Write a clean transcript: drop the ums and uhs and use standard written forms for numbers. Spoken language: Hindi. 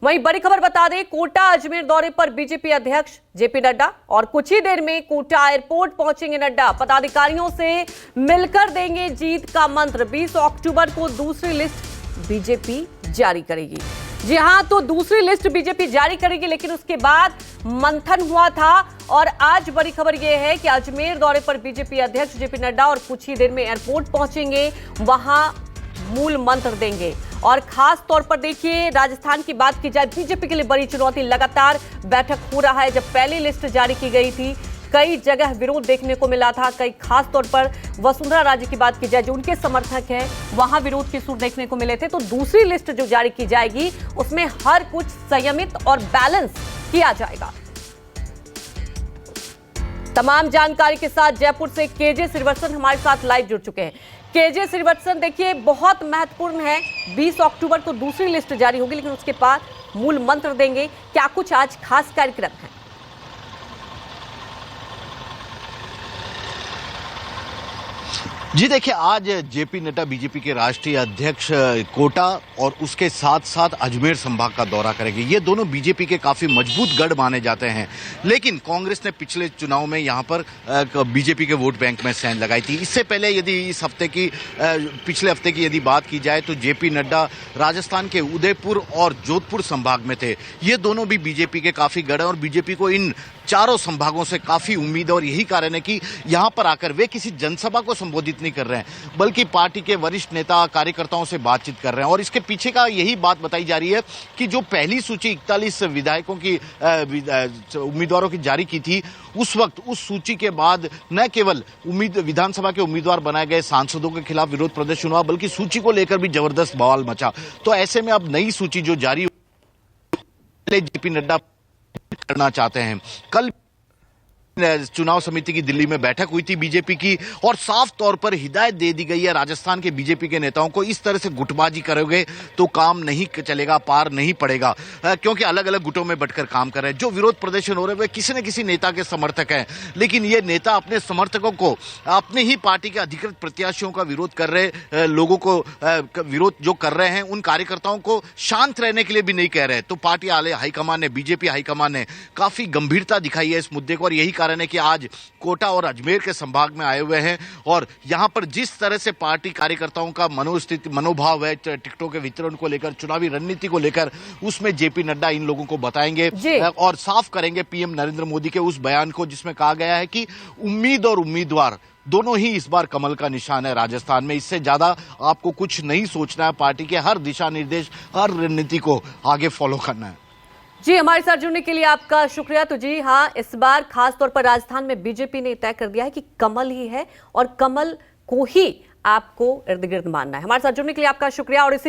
वहीं बड़ी खबर बता दें, कोटा अजमेर दौरे पर बीजेपी अध्यक्ष जेपी नड्डा और कुछ ही देर में कोटा एयरपोर्ट पहुंचेंगे नड्डा। पदाधिकारियों से मिलकर देंगे जीत का मंत्र। 20 अक्टूबर को दूसरी लिस्ट बीजेपी जारी करेगी। जी हां, तो दूसरी लिस्ट बीजेपी जारी करेगी, लेकिन उसके बाद मंथन हुआ था और आज बड़ी खबर यह है कि अजमेर दौरे पर बीजेपी अध्यक्ष जेपी नड्डा और कुछ ही देर में एयरपोर्ट पहुंचेंगे, वहां मूल मंत्र देंगे। और खास तौर पर देखिए, राजस्थान की बात की जाए, बीजेपी के लिए बड़ी चुनौती। लगातार बैठक हो रहा है। जब पहली लिस्ट जारी की गई थी, कई जगह विरोध देखने को मिला था। कई खास तौर पर वसुंधरा राजे की बात की जाए, जो उनके समर्थक हैं, वहां विरोध के सुर देखने को मिले थे। तो दूसरी लिस्ट जो जारी की जाएगी, उसमें हर कुछ संयमित और बैलेंस किया जाएगा। तमाम जानकारी के साथ जयपुर से केजे श्रीवत्सन हमारे साथ लाइव जुड़ चुके हैं। केजे श्रीवत्सन, देखिए बहुत महत्वपूर्ण है, 20 अक्टूबर को दूसरी लिस्ट जारी होगी, लेकिन उसके बाद मूल मंत्र देंगे। क्या कुछ आज खास कार्यक्रम है? जी देखिए, आज जेपी नड्डा बीजेपी के राष्ट्रीय अध्यक्ष कोटा और उसके साथ साथ अजमेर संभाग का दौरा करेंगे। ये दोनों बीजेपी के काफी मजबूत गढ़ माने जाते हैं, लेकिन कांग्रेस ने पिछले चुनाव में यहां पर बीजेपी के वोट बैंक में सेंध लगाई थी। इससे पहले यदि पिछले हफ्ते की यदि बात की जाए तो जेपी नड्डा राजस्थान के उदयपुर और जोधपुर संभाग में थे। ये दोनों भी बीजेपी के काफी गढ़ हैं और बीजेपी को इन चारों संभागों से काफी उम्मीद है। और यही कारण है कि यहां पर आकर वे किसी जनसभा को संबोधित नहीं कर रहे हैं, बल्कि पार्टी के वरिष्ठ नेता कार्यकर्ताओं से बातचीत कर रहे हैं। और इसके पीछे का यही बात बताई जा रही है कि जो पहली सूची 41 विधायकों की उम्मीदवारों की जारी की थी, उस वक्त उस सूची के बाद न केवल विधानसभा के उम्मीदवार बनाए गए सांसदों के खिलाफ विरोध प्रदर्शन हुआ, बल्कि सूची को लेकर भी जबरदस्त बवाल मचा। तो ऐसे में अब नई सूची जो जारी जेपी नड्डा करना चाहते हैं। कल चुनाव समिति की दिल्ली में बैठक हुई थी बीजेपी की, और साफ तौर पर हिदायत दे दी गई है राजस्थान के बीजेपी के नेताओं को, इस तरह से गुटबाजी करोगे तो काम नहीं चलेगा, पार नहीं पड़ेगा, क्योंकि अलग अलग गुटों में बंटकर काम कर रहे हैं। जो विरोध प्रदर्शन हो रहे हैं वे किसी न किसी नेता के समर्थक हैं, लेकिन ये नेता अपने समर्थकों को, अपने ही पार्टी के अधिकृत प्रत्याशियों का विरोध कर रहे लोगों को विरोध जो कर रहे हैं, उन कार्यकर्ताओं को शांत रहने के लिए भी नहीं कह रहे। तो पार्टी हाईकमान ने, बीजेपी हाईकमान ने काफी गंभीरता दिखाई है इस मुद्दे को, और यही कारण है कि आज कोटा और अजमेर के संभाग में आए हुए हैं। और यहां पर जिस तरह से पार्टी कार्यकर्ताओं का मनोभाव है टिकटों के वितरण को लेकर, चुनावी रणनीति को लेकर, उसमें जेपी नड्डा इन लोगों को बताएंगे और साफ करेंगे पीएम नरेंद्र मोदी के उस बयान को जिसमें कहा गया है कि उम्मीद और उम्मीदवार दोनों ही इस बार कमल का निशान है राजस्थान में। इससे ज्यादा आपको कुछ नहीं सोचना है, पार्टी के हर दिशा निर्देश, हर रणनीति को आगे फॉलो करना है। जी, हमारे साथ जुड़ने के लिए आपका शुक्रिया। तो जी हाँ, इस बार खास तौर पर राजस्थान में बीजेपी ने तय कर दिया है कि कमल ही है और कमल को ही आपको इर्द गिर्द मानना है। हमारे साथ जुड़ने के लिए आपका शुक्रिया। और इसी